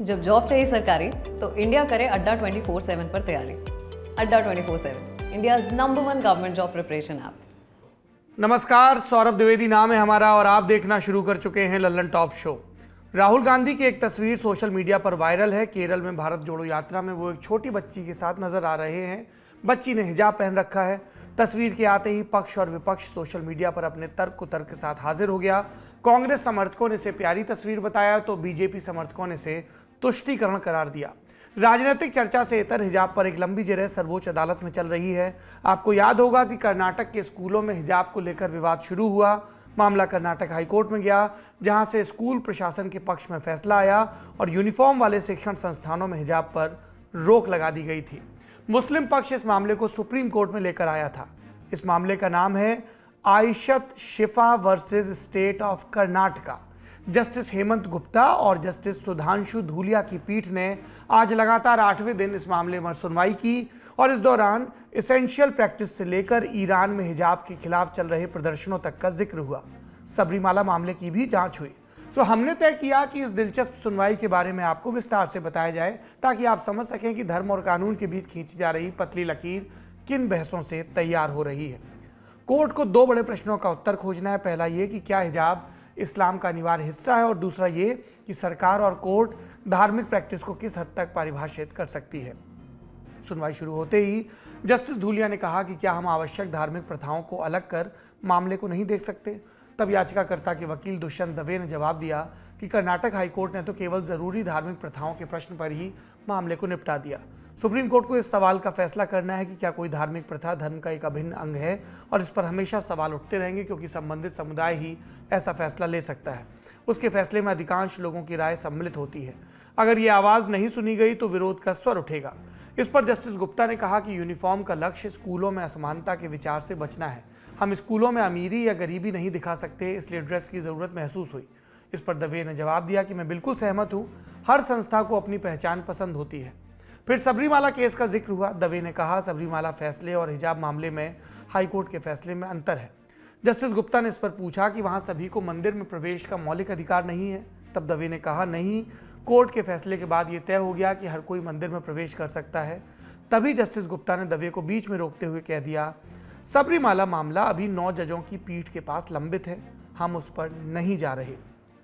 जब जॉब चाहिए सरकारी तो इंडिया करे अड्डा 24/7 पर तैयारी। अड्डा 24/7 India number 1 government job preparation app. नमस्कार, सौरभ द्विवेदी नाम है हमारा और आप देखना शुरू कर चुके हैं लल्लन टॉप शो। राहुल गांधी की एक तस्वीर सोशल मीडिया पर वायरल है। केरल में भारत जोड़ो यात्रा में वो एक छोटी बच्ची के साथ नजर आ रहे हैं। बच्ची ने हिजाब पहन रखा है। तस्वीर के आते ही पक्ष और विपक्ष सोशल मीडिया पर अपने तर्क कुतर्क के साथ हाजिर हो गया। कांग्रेस समर्थकों ने इसे प्यारी तस्वीर बताया तो बीजेपी समर्थकों ने इसे तुष्टीकरण करार दिया। राजनीतिक चर्चा से इतर हिजाब पर एक लंबी जरह सर्वोच्च अदालत में चल रही है। आपको याद होगा कि कर्नाटक के स्कूलों में हिजाब को लेकर विवाद शुरू हुआ। मामला कर्नाटक हाईकोर्ट में गया, जहां से स्कूल प्रशासन के पक्ष में फैसला आया और यूनिफॉर्म वाले शिक्षण संस्थानों में हिजाब पर रोक लगा दी गई थी। मुस्लिम पक्ष इस मामले को सुप्रीम कोर्ट में लेकर आया था। इस मामले का नाम है आयशत शिफा versus state of Karnataka. Justice Hemant Gupta और जस्टिस सुधांशु धूलिया की पीठ ने आज लगातार 8वें दिन इस मामले में सुनवाई की और इस दौरान एसेंशियल प्रैक्टिस से लेकर ईरान में हिजाब के खिलाफ चल रहे प्रदर्शनों तक का जिक्र हुआ। सबरीमाला मामले की भी जांच हुई। हमने तय किया कि इस दिलचस्प सुनवाई के बारे में आपको विस्तार से बताया जाए ताकि आप समझ सकें कि धर्म और कानून के बीच खींची जा रही पतली लकीर किन बहसों से तैयार हो रही है। कोर्ट को 2 बड़े प्रश्नों का उत्तर खोजना है। पहला ये कि क्या हिजाब इस्लाम का अनिवार्य हिस्सा है और दूसरा ये कि सरकार और कोर्ट धार्मिक प्रैक्टिस को किस हद तक परिभाषित कर सकती है। सुनवाई शुरू होते ही जस्टिस धूलिया ने कहा कि क्या हम आवश्यक धार्मिक प्रथाओं को अलग कर मामले को नहीं देख सकते। तब याचिकाकर्ता के वकील दुष्यंत दवे ने जवाब दिया कि कर्नाटक हाईकोर्ट ने तो केवल जरूरी धार्मिक प्रथाओं के प्रश्न पर ही मामले को निपटा दिया। सुप्रीम कोर्ट को इस सवाल का फैसला करना है कि क्या कोई धार्मिक प्रथा धर्म का एक अभिन्न अंग है और इस पर हमेशा सवाल उठते रहेंगे क्योंकि संबंधित समुदाय ही ऐसा फैसला ले सकता है। उसके फैसले में अधिकांश लोगों की राय सम्मिलित होती है। अगर ये आवाज़ नहीं सुनी गई तो विरोध का स्वर उठेगा। इस पर जस्टिस गुप्ता ने कहा कि यूनिफॉर्म का लक्ष्य स्कूलों में असमानता के विचार से बचना है। हम स्कूलों में अमीरी या गरीबी नहीं दिखा सकते, इसलिए ड्रेस की ज़रूरत महसूस हुई। इस पर दवे ने जवाब दिया कि मैं बिल्कुल सहमत हूँ, हर संस्था को अपनी पहचान पसंद होती है। फिर सबरीमाला केस का जिक्र हुआ। दवे ने कहा सबरीमाला फैसले और हिजाब मामले में हाईकोर्ट के फैसले में अंतर है। जस्टिस गुप्ता ने इस पर पूछा कि वहाँ सभी को मंदिर में प्रवेश का मौलिक अधिकार नहीं है। तब दवे ने कहा नहीं, कोर्ट के फैसले के बाद ये तय हो गया कि हर कोई मंदिर में प्रवेश कर सकता है। तभी जस्टिस गुप्ता ने दवे को बीच में रोकते हुए कह दिया सबरीमाला मामला अभी 9 जजों की पीठ के पास लंबित है, हम उस पर नहीं जा रहे।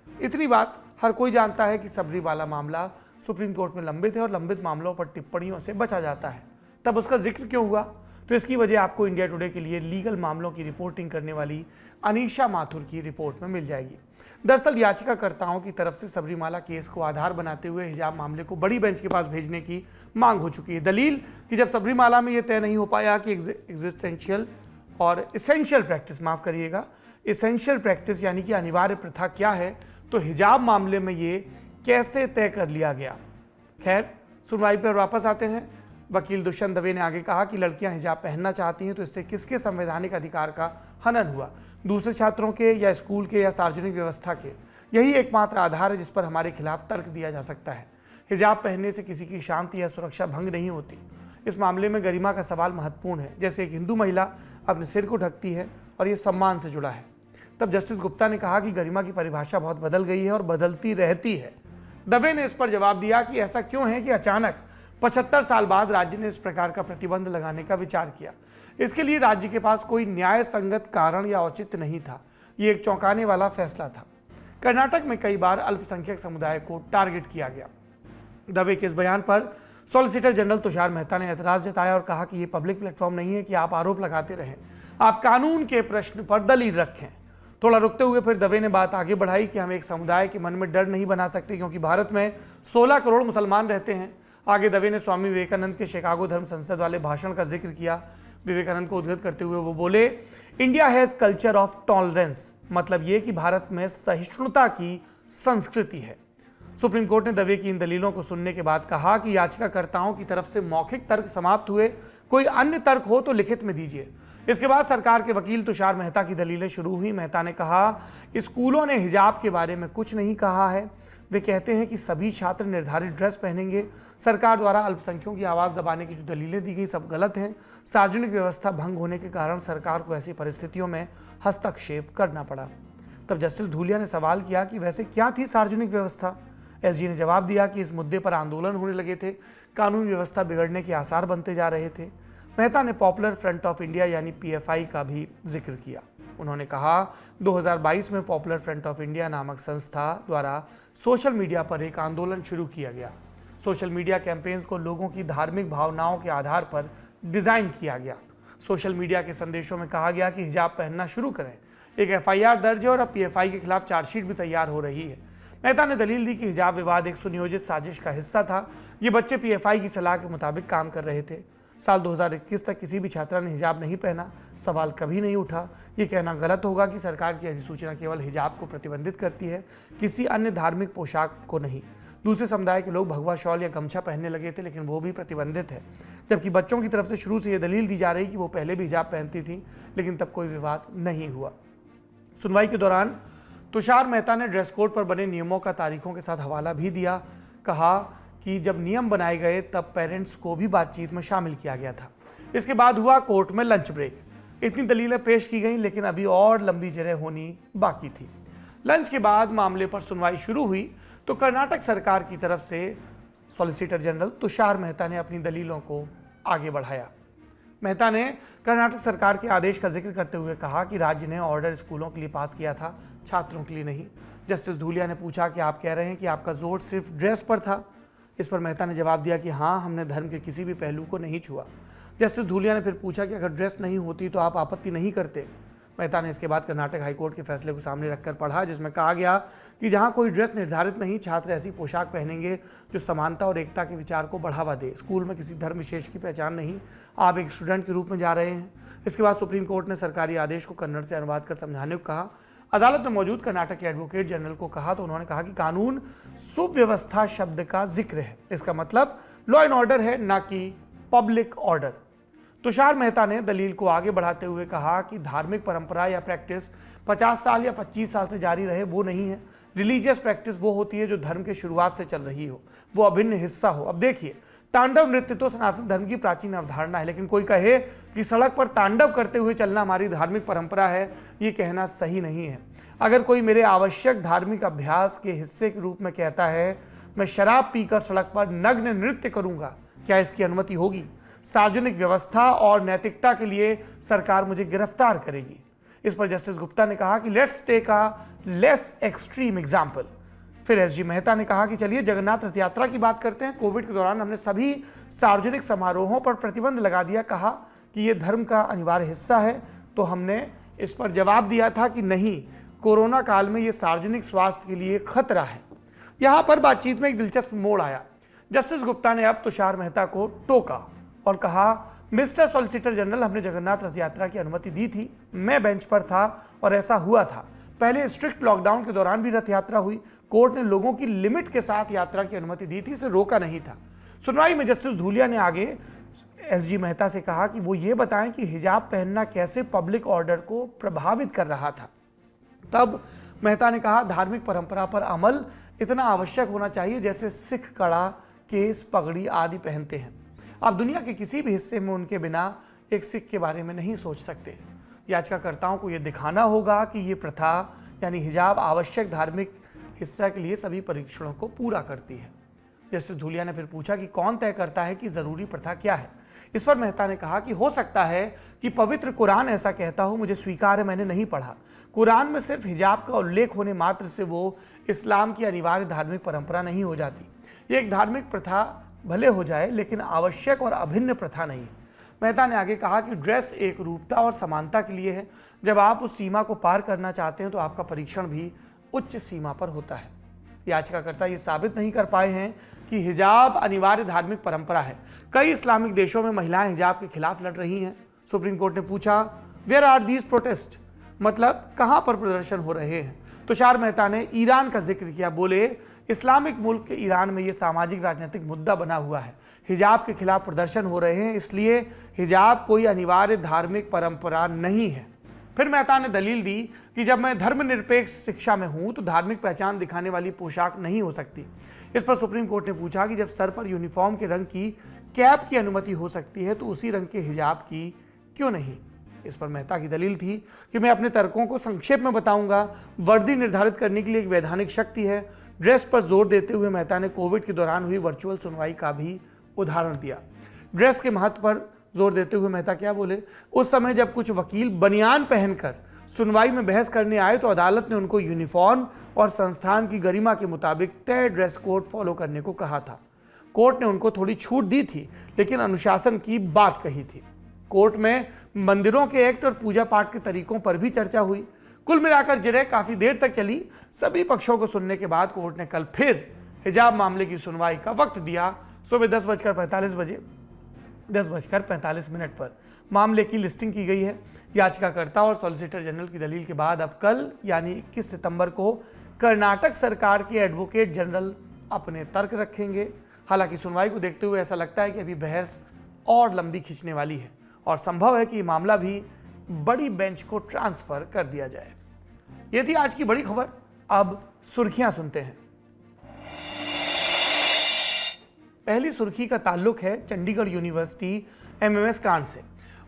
इतनी बात हर कोई जानता है कि सबरीमाला मामला सुप्रीम कोर्ट में लंबित है और लंबित मामलों पर टिप्पणियों से बचा जाता है। तब उसका जिक्र क्यों हुआ? तो इसकी वजह आपको इंडिया टुडे के लिए लीगल मामलों की रिपोर्टिंग करने वाली अनीशा माथुर की रिपोर्ट में मिल जाएगी। दरअसल याचिकाकर्ताओं की तरफ से सबरीमाला केस को आधार बनाते हुए हिजाब मामले को बड़ी बेंच के पास भेजने की मांग हो चुकी है। दलील कि जब सबरीमाला में यह तय नहीं हो पाया कि एग्जिस्टेंशियल और एसेंशियल प्रैक्टिस, माफ करिएगा, एसेंशियल प्रैक्टिस यानी कि अनिवार्य प्रथा क्या है, तो हिजाब मामले में ये कैसे तय कर लिया गया। खैर, सुनवाई पर वापस आते हैं। वकील दुष्यंत दवे ने आगे कहा कि लड़कियां हिजाब पहनना चाहती हैं तो इससे किसके संवैधानिक अधिकार का हनन हुआ? दूसरे छात्रों के या स्कूल के या सार्वजनिक व्यवस्था के? यही एकमात्र आधार है जिस पर हमारे खिलाफ तर्क दिया जा सकता है। हिजाब पहनने से किसी की शांति या सुरक्षा भंग नहीं होती। इस मामले में गरिमा का सवाल महत्वपूर्ण है। जैसे एक हिंदू महिला अपने सिर को ढकती है और ये सम्मान से जुड़ा है। तब जस्टिस गुप्ता ने कहा कि गरिमा की परिभाषा बहुत बदल गई है और बदलती रहती है। दवे ने इस पर जवाब दिया कि ऐसा क्यों है कि अचानक 75 साल बाद राज्य ने इस प्रकार का प्रतिबंध लगाने का विचार किया। इसके लिए राज्य के पास कोई न्याय संगत कारण या औचित्य नहीं था। ये एक चौंकाने वाला फैसला था। कर्नाटक में कई बार अल्पसंख्यक समुदाय को टारगेट किया गया। दवे के इस बयान पर सॉलिसिटर जनरल तुषार मेहता ने ऐतराज जताया और कहा कि ये पब्लिक प्लेटफॉर्म नहीं है कि आप आरोप लगाते रहें, आप कानून के प्रश्न पर दलील रखें। थोड़ा रुकते हुए फिर दवे ने बात आगे बढ़ाई कि हम एक समुदाय के मन में डर नहीं बना सकते क्योंकि भारत में 16 करोड़ मुसलमान रहते हैं। आगे दवे ने स्वामी विवेकानंद के शिकागो धर्म संसद वाले भाषण का जिक्र किया। विवेकानंद को उद्धृत करते हुए वो बोले, India has culture of tolerance, मतलब ये कि भारत में सहिष्णुता की संस्कृति है। सुप्रीम कोर्ट ने दवे की इन दलीलों को सुनने के बाद कहा कि याचिकाकर्ताओं की तरफ से मौखिक तर्क समाप्त हुए, कोई अन्य तर्क हो तो लिखित में दीजिए। इसके बाद सरकार के वकील तुषार मेहता की दलीलें शुरू हुई। मेहता ने कहा स्कूलों ने हिजाब के बारे में कुछ नहीं कहा है। वे कहते हैं कि सभी छात्र निर्धारित ड्रेस पहनेंगे। सरकार द्वारा अल्पसंख्यकों की आवाज़ दबाने की जो दलीलें दी गई सब गलत हैं। सार्वजनिक व्यवस्था भंग होने के कारण सरकार को ऐसी परिस्थितियों में हस्तक्षेप करना पड़ा। तब जस्टिस धूलिया ने सवाल किया कि वैसे क्या थी सार्वजनिक व्यवस्था? एसजी ने जवाब दिया कि इस मुद्दे पर आंदोलन होने लगे थे, कानून व्यवस्था बिगड़ने के आसार बनते जा रहे थे। मेहता ने पॉपुलर फ्रंट ऑफ इंडिया यानी पीएफआई का भी जिक्र किया। उन्होंने कहा 2022 में पॉपुलर फ्रंट ऑफ इंडिया नामक संस्था द्वारा सोशल मीडिया पर एक आंदोलन शुरू किया गया। सोशल मीडिया कैंपेन्स को लोगों की धार्मिक भावनाओं के आधार पर डिजाइन किया गया। सोशल मीडिया के संदेशों में कहा गया कि हिजाब पहनना शुरू करें। एक एफआईआर दर्ज है और अब पीएफआई के खिलाफ चार्जशीट भी तैयार हो रही है। मेहता ने दलील दी कि हिजाब विवाद एक सुनियोजित साजिश का हिस्सा था। ये बच्चे पीएफआई की सलाह के मुताबिक काम कर रहे थे। साल 2021 तक किसी भी छात्रा ने हिजाब नहीं पहना। सवाल कभी नहीं उठा। ये कहना गलत होगा कि सरकार की अधिसूचना केवल हिजाब को प्रतिबंधित करती है, किसी अन्य धार्मिक पोशाक को नहीं। दूसरे समुदाय के लोग भगवा शॉल या गमछा पहनने लगे थे, लेकिन वो भी प्रतिबंधित है। जबकि बच्चों की तरफ से शुरू से ये दलील दी जा रही कि वो पहले भी हिजाब पहनती थी, लेकिन तब कोई विवाद नहीं हुआ। सुनवाई के दौरान तुषार मेहता ने ड्रेस कोड पर बने नियमों का तारीखों के साथ हवाला भी दिया। कहा कि जब नियम बनाए गए तब पेरेंट्स को भी बातचीत में शामिल किया गया था। इसके बाद हुआ कोर्ट में लंच ब्रेक। इतनी दलीलें पेश की गई, लेकिन अभी और लंबी जगह होनी बाकी थी। लंच के बाद मामले पर सुनवाई शुरू हुई तो कर्नाटक सरकार की तरफ से सॉलिसिटर जनरल तुषार मेहता ने अपनी दलीलों को आगे बढ़ाया। मेहता ने कर्नाटक सरकार के आदेश का जिक्र करते हुए कहा कि राज्य ने ऑर्डर स्कूलों के लिए पास किया था, छात्रों के लिए नहीं। जस्टिस धूलिया ने पूछा कि आप कह रहे हैं कि आपका जोर सिर्फ ड्रेस पर था। इस पर मेहता ने जवाब दिया कि हाँ, हमने धर्म के किसी भी पहलू को नहीं छुआ। जस्टिस धूलिया ने फिर पूछा कि अगर ड्रेस नहीं होती तो आप आपत्ति नहीं करते। मेहता ने इसके बाद कर्नाटक हाईकोर्ट के फैसले को सामने रखकर पढ़ा, जिसमें कहा गया कि जहां कोई ड्रेस निर्धारित नहीं, छात्र ऐसी पोशाक पहनेंगे जो समानता और एकता के विचार को बढ़ावा दे। स्कूल में किसी धर्म विशेष की पहचान नहीं, आप एक स्टूडेंट के रूप में जा रहे हैं। इसके बाद सुप्रीम कोर्ट ने सरकारी आदेश को कन्नड़ से अनुवाद कर समझाने को कहा। अदालत में मौजूद कर्नाटक के एडवोकेट जनरल को कहा तो उन्होंने कहा कि कानून सुव्यवस्था शब्द का जिक्र है, इसका मतलब लॉ एंड ऑर्डर है, ना कि पब्लिक ऑर्डर। तुषार मेहता ने दलील को आगे बढ़ाते हुए कहा कि धार्मिक परंपरा या प्रैक्टिस 50 साल या 25 साल से जारी रहे वो नहीं है। रिलीजियस प्रैक्टिस वो होती है जो धर्म के शुरुआत से चल रही हो, वो अभिन्न हिस्सा हो। अब देखिए, तांडव नृत्य तो सनातन धर्म की प्राचीन अवधारणा है, लेकिन कोई कहे कि सड़क पर तांडव करते हुए चलना हमारी धार्मिक परंपरा है, ये कहना सही नहीं है। अगर कोई मेरे आवश्यक धार्मिक अभ्यास के हिस्से के रूप में कहता है मैं शराब पीकर सड़क पर नग्न नृत्य करूंगा, क्या इसकी अनुमति होगी? सार्वजनिक व्यवस्था और नैतिकता के लिए सरकार मुझे गिरफ्तार करेगी। इस पर जस्टिस गुप्ता ने कहा कि let's take a less extreme example. फिर एसजी मेहता ने कहा कि चलिए जगन्नाथ रथ यात्रा की बात करते हैं। कोविड के दौरान हमने सभी सार्वजनिक समारोहों पर प्रतिबंध लगा दिया, कहा कि ये धर्म का अनिवार्य हिस्सा है, तो हमने इस पर जवाब दिया था कि नहीं, कोरोना काल में ये सार्वजनिक स्वास्थ्य के लिए खतरा है। यहाँ पर बातचीत में एक दिलचस्प मोड़ आया। जस्टिस गुप्ता ने अब तुषार मेहता को टोका और कहा, मिस्टर सॉलिसिटर जनरल, हमने जगन्नाथ रथ यात्रा की अनुमति दी थी, मैं बेंच पर था और ऐसा हुआ था। पहले स्ट्रिक्ट लॉकडाउन के दौरान भी रथ यात्रा हुई। कोर्ट ने लोगों की लिमिट के साथ यात्रा की अनुमति दी थी, इसे रोका नहीं था। सुनवाई में जस्टिस धूलिया ने आगे एसजी मेहता से कहा कि वो ये बताएं कि हिजाब पहनना कैसे पब्लिक ऑर्डर को प्रभावित कर रहा था। तब मेहता ने कहा, धार्मिक परंपरा पर अमल इतना आवश्यक होना चाहिए जैसे सिख कड़ा, केस, पगड़ी आदि पहनते हैं। आप दुनिया के किसी भी हिस्से में उनके बिना एक सिख के बारे में नहीं सोच सकते। याचिकाकर्ताओं को यह दिखाना होगा कि ये प्रथा यानी हिजाब आवश्यक धार्मिक हिस्सा के लिए सभी परीक्षणों को पूरा करती है। जस्टिस धूलिया ने फिर पूछा कि कौन तय करता है कि जरूरी प्रथा क्या है। इस पर मेहता ने कहा कि हो सकता है कि पवित्र कुरान ऐसा कहता हो, मुझे स्वीकार है, मैंने नहीं पढ़ा। कुरान में सिर्फ हिजाब का उल्लेख होने मात्र से वो इस्लाम की अनिवार्य धार्मिक परंपरा नहीं हो जाती। ये एक धार्मिक प्रथा भले हो जाए, लेकिन आवश्यक और अभिन्न प्रथा नहीं। मेहता ने आगे कहा कि ड्रेस एक रूपता और समानता के लिए है। जब आप उस सीमा को पार करना चाहते हैं तो आपका परीक्षण भी उच्च सीमा पर होता है। याचिकाकर्ता ये साबित नहीं कर पाए हैं कि हिजाब अनिवार्य धार्मिक परंपरा है। कई इस्लामिक देशों में महिलाएं हिजाब के खिलाफ लड़ रही हैं। सुप्रीम कोर्ट ने पूछा, वेयर आर दीज प्रोटेस्ट, मतलब कहां पर प्रदर्शन हो रहे हैं। तुषार मेहता ने ईरान का जिक्र किया, बोले इस्लामिक मुल्क के ईरान में ये सामाजिक राजनीतिक मुद्दा बना हुआ है, हिजाब के खिलाफ प्रदर्शन हो रहे हैं, इसलिए हिजाब कोई अनिवार्य धार्मिक परंपरा नहीं है। फिर मेहता ने दलील दी कि जब मैं धर्मनिरपेक्ष शिक्षा में हूं तो धार्मिक पहचान दिखाने वाली पोशाक नहीं हो सकती। इस पर सुप्रीम कोर्ट ने पूछा कि जब सर पर यूनिफॉर्म के रंग की कैप की अनुमति हो सकती है तो उसी रंग के हिजाब की क्यों नहीं। इस पर मेहता की दलील थी कि मैं अपने तर्कों को संक्षेप में बताऊंगा। वर्दी निर्धारित करने के लिए एक वैधानिक शक्ति है, ड्रेस पर जोर देते हुए मेहता ने कोविड के दौरान हुई वर्चुअल सुनवाई का भी उदाहरण दिया। ड्रेस के महत्व पर जोर देते हुए मेहता क्या बोले, उस समय जब कुछ वकील बनियान पहनकर सुनवाई में बहस करने आए तो अदालत ने उनको यूनिफॉर्म और संस्थान की गरिमा के मुताबिक तय ड्रेस कोड फॉलो करने को कहा था। कोर्ट ने उनको थोड़ी छूट दी थी, लेकिन अनुशासन की बात कही थी। कोर्ट में मंदिरों के एक्ट और पूजा पाठ के तरीकों पर भी चर्चा हुई। कुल मिलाकर जिरह काफी देर तक चली। सभी पक्षों को सुनने के बाद कोर्ट ने कल फिर हिजाब मामले की सुनवाई का वक्त दिया। सुबह 10:45 पर मामले की लिस्टिंग की गई है। याचिकाकर्ता और सॉलिसिटर जनरल की दलील के बाद अब कल यानी 21 सितंबर को कर्नाटक सरकार के एडवोकेट जनरल अपने तर्क रखेंगे। हालांकि सुनवाई को देखते हुए ऐसा लगता है कि अभी बहस और लंबी खींचने वाली है और संभव है कि ये मामला भी बड़ी बेंच को ट्रांसफर कर दिया जाए। ये थी आज की बड़ी खबर। अब सुर्खियां सुनते हैं। पहली सुर्खी का ताल्लुक है चंडीगढ़ यूनिवर्सिटी एमएमएस कांड से।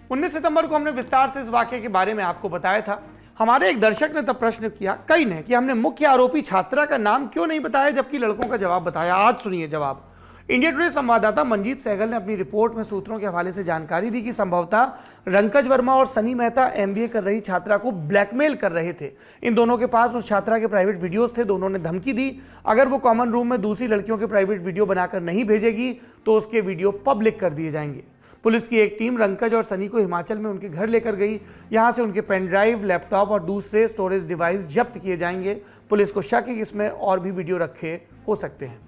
19 सितंबर को हमने विस्तार से इस वाकये के बारे में आपको बताया था। हमारे एक दर्शक ने तब प्रश्न किया, कई ने, कि हमने मुख्य आरोपी छात्रा का नाम क्यों नहीं बताया जबकि लड़कों का जवाब बताया। आज सुनिए जवाब। इंडिया टुडे संवाददाता मंजीत सहगल ने अपनी रिपोर्ट में सूत्रों के हवाले से जानकारी दी कि संभवतः रंकज वर्मा और सनी मेहता एमबीए कर रही छात्रा को ब्लैकमेल कर रहे थे। इन दोनों के पास उस छात्रा के प्राइवेट वीडियोस थे। दोनों ने धमकी दी, अगर वो कॉमन रूम में दूसरी लड़कियों के प्राइवेट वीडियो बनाकर नहीं भेजेगी तो उसके वीडियो पब्लिक कर दिए जाएंगे। पुलिस की एक टीम रंकज और सनी को हिमाचल में उनके घर लेकर गई। यहां से उनके पेन ड्राइव, लैपटॉप और दूसरे स्टोरेज डिवाइस जब्त किए जाएंगे। पुलिस को शक है कि इसमें और भी वीडियो रखे हो सकते हैं।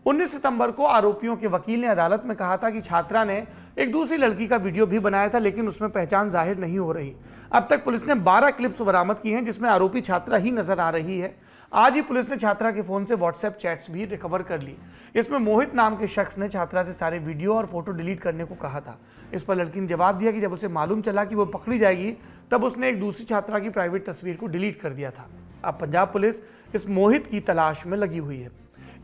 19 सितंबर को आरोपियों के वकील ने अदालत में कहा था कि छात्रा ने एक दूसरी लड़की का वीडियो भी बनाया था, लेकिन उसमें पहचान जाहिर नहीं हो रही। अब तक पुलिस ने 12 क्लिप्स बरामद की हैं जिसमें आरोपी छात्रा ही नजर आ रही है। आज ही पुलिस ने छात्रा के फोन से व्हाट्सएप चैट्स भी रिकवर कर ली। इसमें मोहित नाम के शख्स ने छात्रा से सारे वीडियो और फोटो डिलीट करने को कहा था। इस पर लड़की ने जवाब दिया कि जब उसे मालूम चला कि वो पकड़ी जाएगी तब उसने एक दूसरी छात्रा की प्राइवेट तस्वीर को डिलीट कर दिया था। अब पंजाब पुलिस इस मोहित की तलाश में लगी हुई है।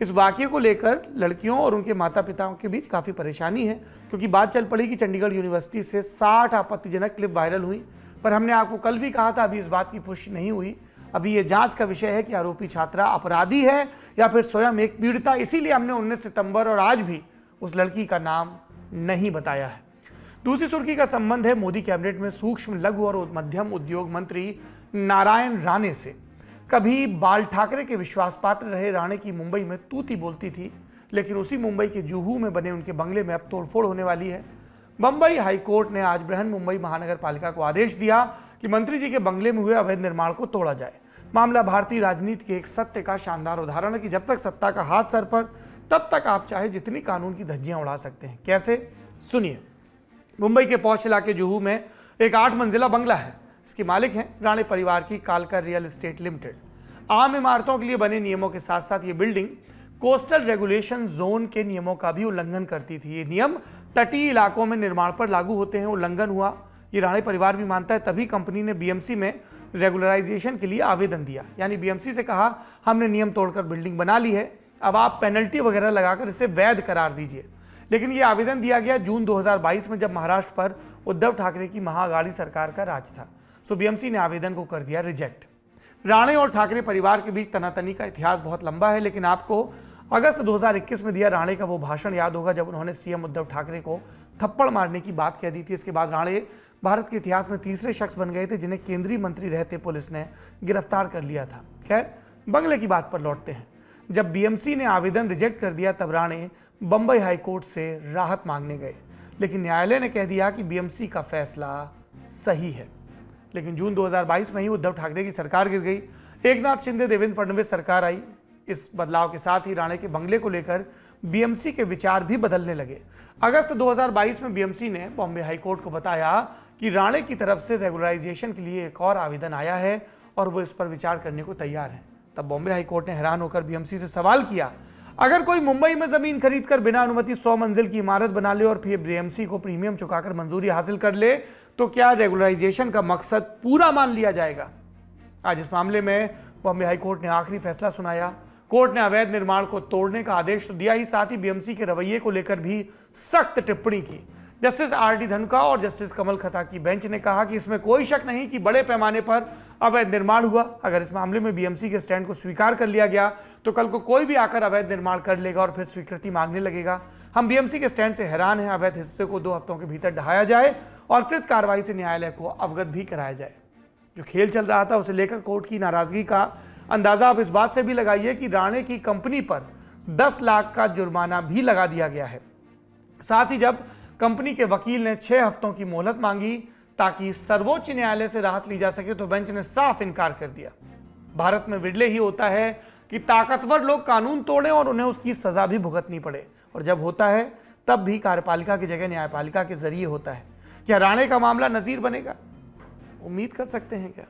इस वाकये को लेकर लड़कियों और उनके माता पिताओं के बीच काफ़ी परेशानी है, क्योंकि बात चल पड़ी कि चंडीगढ़ यूनिवर्सिटी से 60 आपत्तिजनक क्लिप वायरल हुई। पर हमने आपको कल भी कहा था, अभी इस बात की पुष्टि नहीं हुई। अभी ये जांच का विषय है कि आरोपी छात्रा अपराधी है या फिर स्वयं एक पीड़िता। इसीलिए हमने 19 सितंबर और आज भी उस लड़की का नाम नहीं बताया है। दूसरी सुर्खी का संबंध है मोदी कैबिनेट में सूक्ष्म, लघु और मध्यम उद्योग मंत्री नारायण राणे से। कभी बाल ठाकरे के विश्वास पात्र रहे राणे की मुंबई में तूती बोलती थी, लेकिन उसी मुंबई के जुहू में बने उनके बंगले में अब तोड़फोड़ होने वाली है। बंबई हाईकोर्ट ने आज बृहन मुंबई महानगर पालिका को आदेश दिया कि मंत्री जी के बंगले में हुए अवैध निर्माण को तोड़ा जाए। मामला भारतीय राजनीति के एक सत्य का शानदार उदाहरण है कि जब तक सत्ता का हाथ सर पर, तब तक आप चाहे जितनी कानून की धज्जियां उड़ा सकते हैं। कैसे, सुनिए। मुंबई के पौष इलाके जुहू में एक 8 मंजिला बंगला है। इसके मालिक हैं राणे परिवार की कालका रियल एस्टेट लिमिटेड। आम इमारतों के लिए बने नियमों के साथ साथ ये बिल्डिंग कोस्टल रेगुलेशन जोन के नियमों का भी उल्लंघन करती थी। ये नियम तटीय इलाकों में निर्माण पर लागू होते हैं। उल्लंघन हुआ, ये राणे परिवार भी मानता है। तभी कंपनी ने बीएमसी में रेगुलराइजेशन के लिए आवेदन दिया। यानी बीएमसी से कहा, हमने नियम तोड़कर बिल्डिंग बना ली है, अब आप पेनल्टी वगैरह लगाकर इसे वैध करार दीजिए। लेकिन ये आवेदन दिया गया जून 2022 में, जब महाराष्ट्र पर उद्धव ठाकरे की महाअघाड़ी सरकार का राज था। सो बीएमसी ने आवेदन को कर दिया रिजेक्ट। राणे और ठाकरे परिवार के बीच तनातनी का इतिहास बहुत लंबा है, लेकिन आपको अगस्त 2021 में दिया राणे का वो भाषण याद होगा जब उन्होंने सीएम उद्धव ठाकरे को थप्पड़ मारने की बात कह दी थी। इसके बाद राणे भारत के इतिहास में तीसरे शख्स बन गए थे जिन्हें केंद्रीय मंत्री रहते पुलिस ने गिरफ्तार कर लिया था। खैर, बंगले की बात पर लौटते हैं। जब बीएमसी ने आवेदन रिजेक्ट कर दिया तब राणे बंबई हाईकोर्ट से राहत मांगने गए, लेकिन न्यायालय ने कह दिया कि बीएमसी का फैसला सही है। लेकिन जून 2022 में ही उद्धव ठाकरे की सरकार गिर गई। एकनाथ शिंदे, देवेंद्र फडणवीस सरकार आई। इस बदलाव के साथ ही राणे के बंगले को लेकर बीएमसी के विचार भी बदलने लगे। अगस्त 2022 में बीएमसी ने बॉम्बे हाईकोर्ट को बताया कि राणे की तरफ से रेगुलराइजेशन के लिए एक और आवेदन आया है और वो इस पर विचार करने को तैयार है। तब बॉम्बे हाईकोर्ट ने हैरान होकर बीएमसी से सवाल किया, अगर कोई मुंबई में जमीन खरीदकर बिना अनुमति 100 मंजिल की इमारत बना ले और फिर बीएमसी को प्रीमियम चुकाकर मंजूरी हासिल कर ले, तो क्या रेगुलराइजेशन का मकसद पूरा मान लिया जाएगा? आज इस मामले में बॉम्बे हाईकोर्ट ने आखिरी फैसला सुनाया। कोर्ट ने अवैध निर्माण को तोड़ने का आदेश तो दिया ही, साथ ही बीएमसी के रवैये को लेकर भी सख्त टिप्पणी की। Justice RD. धनुका और जस्टिस कमल खता की बेंच ने कहा कि इसमें कोई शक नहीं कि बड़े पैमाने पर अवैध निर्माण हुआ। अगर इस मामले में बीएमसी के स्टैंड को स्वीकार कर लिया गया तो कल को कोई भी आकर अवैध निर्माण कर लेगा और फिर स्वीकृति मांगने लगेगा। हम बीएमसी के स्टैंड से हैरान हैं। अवैध हिस्से को 2 हफ्तों के भीतर ढहाया जाए और कृत कार्रवाई से न्यायालय को अवगत भी कराया जाए। जो खेल चल रहा था उसे लेकर कोर्ट की नाराजगी का अंदाजा आप इस बात से भी लगाइए कि राणे की कंपनी पर 10 लाख का जुर्माना भी लगा दिया गया है। साथ ही जब कंपनी के वकील ने 6 हफ्तों की मोहलत मांगी ताकि सर्वोच्च न्यायालय से राहत ली जा सके तो बेंच ने साफ इनकार कर दिया। भारत में विरले ही होता है कि ताकतवर लोग कानून तोड़ें और उन्हें उसकी सजा भी भुगतनी पड़े, और जब होता है तब भी कार्यपालिका की जगह न्यायपालिका के जरिए होता है। क्या राणे का मामला नजीर बनेगा? उम्मीद कर सकते हैं क्या?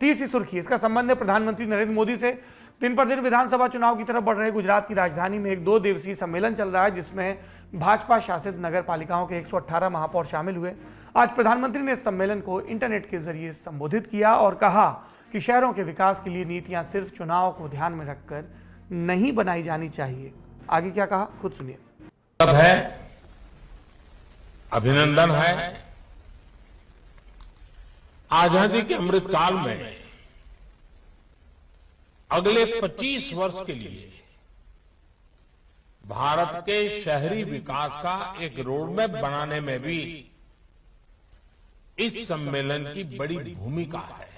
तीसरी सुर्खी, इसका संबंध है प्रधानमंत्री नरेंद्र मोदी से। दिन पर दिन विधानसभा चुनाव की तरफ बढ़ रहे गुजरात की राजधानी में एक 2 दिवसीय सम्मेलन चल रहा है, जिसमें भाजपा शासित नगर पालिकाओं के 118 महापौर शामिल हुए। आज प्रधानमंत्री ने इस सम्मेलन को इंटरनेट के जरिए संबोधित किया और कहा कि शहरों के विकास के लिए नीतियां सिर्फ चुनाव को ध्यान में रखकर नहीं बनाई जानी चाहिए। आगे क्या कहा, खुद सुनिए। अभिनंदन है, आजादी के अमृत काल में अगले 25 वर्ष के लिए भारत के शहरी विकास का एक रोडमैप बनाने में भी इस सम्मेलन की बड़ी भूमिका है।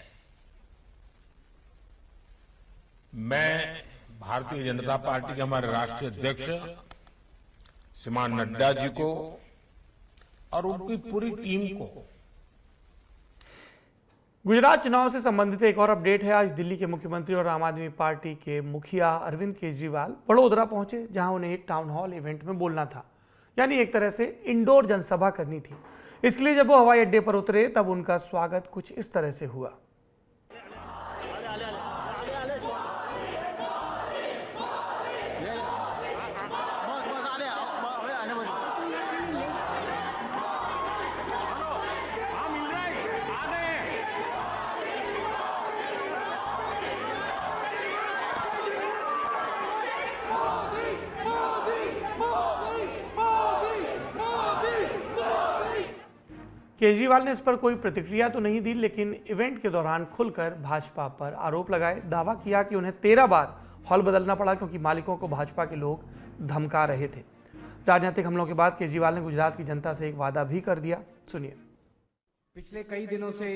मैं भारतीय जनता पार्टी के हमारे राष्ट्रीय अध्यक्ष श्रीमान नड्डा जी को और उनकी पूरी टीम को। गुजरात चुनाव से संबंधित एक और अपडेट है। आज दिल्ली के मुख्यमंत्री और आम आदमी पार्टी के मुखिया अरविंद केजरीवाल वडोदरा पहुंचे, जहां उन्हें एक टाउन हॉल इवेंट में बोलना था, यानी एक तरह से इंडोर जनसभा करनी थी। इसके लिए जब वो हवाई अड्डे पर उतरे तब उनका स्वागत कुछ इस तरह से हुआ। केजरीवाल ने इस पर कोई प्रतिक्रिया तो नहीं दी, लेकिन इवेंट के दौरान खुलकर भाजपा पर आरोप लगाए। दावा किया कि उन्हें 13 बार हॉल बदलना पड़ा क्योंकि मालिकों को भाजपा के लोग धमका रहे थे। राजनीतिक हमलों के बाद केजरीवाल ने गुजरात की जनता से एक वादा भी कर दिया, सुनिए। पिछले कई दिनों से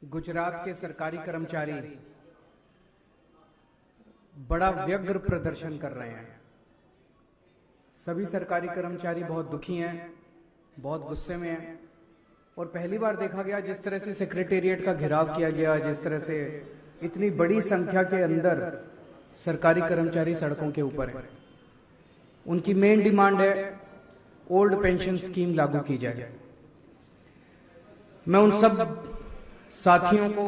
गुजरात के सरकारी कर्मचारी बड़ा व्यग्र प्रदर्शन कर रहे हैं। सभी सरकारी कर्मचारी बहुत दुखी हैं, बहुत गुस्से में हैं, और पहली बार देखा गया जिस तरह से सेक्रेटेरिएट का घेराव किया गया, जिस तरह से इतनी बड़ी संख्या के अंदर सरकारी कर्मचारी सड़कों के ऊपर हैं। उनकी मेन डिमांड है ओल्ड पेंशन स्कीम लागू की जाए। मैं उन सब साथियों को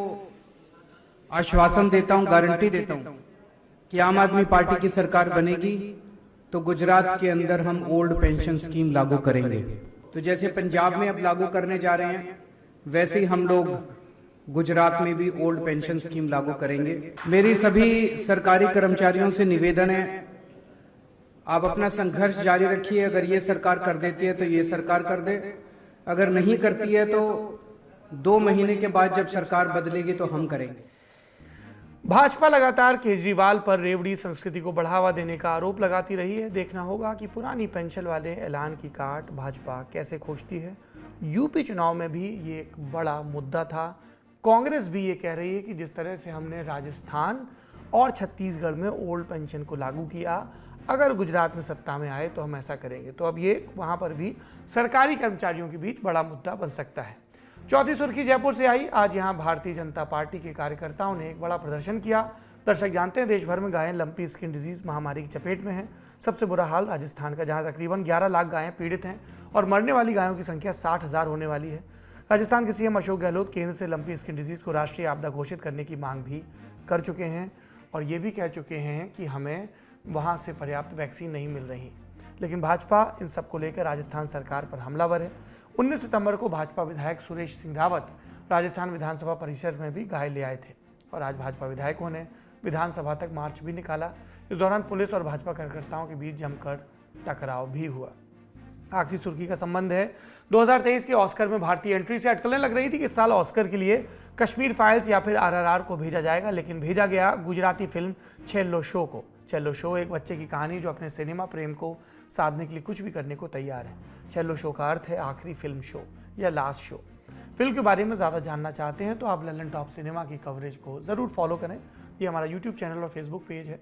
आश्वासन देता हूं, गारंटी देता हूं कि आम आदमी पार्टी की सरकार बनेगी तो गुजरात के अंदर हम ओल्ड पेंशन स्कीम लागू करेंगे। तो जैसे पंजाब में अब लागू करने जा रहे हैं, वैसे ही हम लोग गुजरात में भी ओल्ड पेंशन स्कीम लागू करेंगे। मेरी सभी सरकारी कर्मचारियों से निवेदन है, आप अपना संघर्ष जारी रखिए। अगर ये सरकार कर देती है तो ये सरकार कर दे, अगर नहीं करती है तो 2 महीने के बाद जब सरकार बदलेगी तो हम करेंगे। भाजपा लगातार केजरीवाल पर रेवड़ी संस्कृति को बढ़ावा देने का आरोप लगाती रही है। देखना होगा कि पुरानी पेंशन वाले ऐलान की काट भाजपा कैसे खोजती है। यूपी चुनाव में भी ये एक बड़ा मुद्दा था। कांग्रेस भी ये कह रही है कि जिस तरह से हमने राजस्थान और छत्तीसगढ़ में ओल्ड पेंशन को लागू किया, अगर गुजरात में सत्ता में आए तो हम ऐसा करेंगे। तो अब ये वहाँ पर भी सरकारी कर्मचारियों के बीच बड़ा मुद्दा बन सकता है। चौथी सुर्खी जयपुर से आई। आज यहाँ भारतीय जनता पार्टी के कार्यकर्ताओं ने एक बड़ा प्रदर्शन किया। दर्शक जानते हैं देश भर में गायें लंपी स्किन डिजीज महामारी की चपेट में हैं। सबसे बुरा हाल राजस्थान का, जहाँ तकरीबन 11 लाख गायें पीड़ित हैं और मरने वाली गायों की संख्या 60,000 होने वाली है। राजस्थान के सीएम अशोक गहलोत केंद्र से लंपी स्किन डिजीज को राष्ट्रीय आपदा घोषित करने की मांग भी कर चुके हैं और ये भी कह चुके हैं कि हमें वहाँ से पर्याप्त वैक्सीन नहीं मिल रही। लेकिन भाजपा इन सब को लेकर राजस्थान सरकार पर हमलावर है। 19 सितंबर को भाजपा विधायक सुरेश सिंह रावत राजस्थान विधानसभा परिसर में भी गाय ले आए थे और आज भाजपा विधायकों ने विधानसभा तक मार्च भी निकाला। इस दौरान पुलिस और भाजपा कार्यकर्ताओं के बीच जमकर टकराव भी हुआ। आखिरी सुर्खी का संबंध है 2023 के ऑस्कर में भारतीय एंट्री से अटकलें लग रही थी कि इस साल ऑस्कर के लिए कश्मीर फाइल्स या फिर आरआरआर को भेजा जाएगा, लेकिन भेजा गया गुजराती फिल्म छेल्लो शो को। छेल्लो शो एक बच्चे की कहानी जो अपने सिनेमा प्रेम को साधने के लिए कुछ भी करने को तैयार है। छेल्लो शो का अर्थ है आखिरी फिल्म शो या लास्ट शो। फिल्म के बारे में ज़्यादा जानना चाहते हैं तो आप लल्लन टॉप सिनेमा की कवरेज को ज़रूर फॉलो करें। ये हमारा यूट्यूब चैनल और फेसबुक पेज है।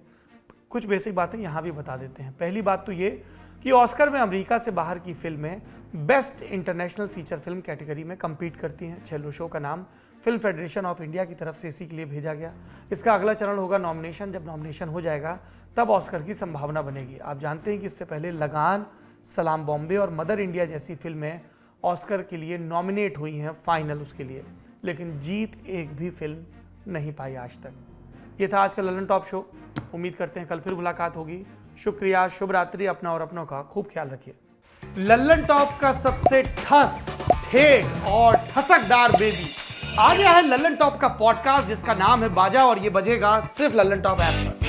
कुछ बेसिक बातें यहाँ भी बता देते हैं। पहली बात तो ये कि ऑस्कर में अमेरिका से बाहर की फिल्में best international feature film category में compete करती हैं। छेल्लो शो का नाम फिल्म फेडरेशन ऑफ इंडिया की तरफ से इसी के लिए भेजा गया। इसका अगला चरण होगा नॉमिनेशन। जब नॉमिनेशन हो जाएगा तब ऑस्कर की संभावना बनेगी। आप जानते हैं कि इससे पहले लगान, सलाम बॉम्बे और मदर इंडिया जैसी फिल्में ऑस्कर के लिए नॉमिनेट हुई हैं फाइनल उसके लिए, लेकिन जीत एक भी फिल्म नहीं पाई आज तक। ये था आज का लल्लन टॉप शो। उम्मीद करते हैं कल फिर मुलाकात होगी। शुक्रिया, शुभ रात्रि। अपना और अपनों का खूब ख्याल रखिए। लल्लन टॉप का सबसे ठस, ठेठ और ठसकदार बेबी आ गया है लल्लन टॉप का पॉडकास्ट जिसका नाम है बाजा, और ये बजेगा सिर्फ लल्लन टॉप ऐप पर।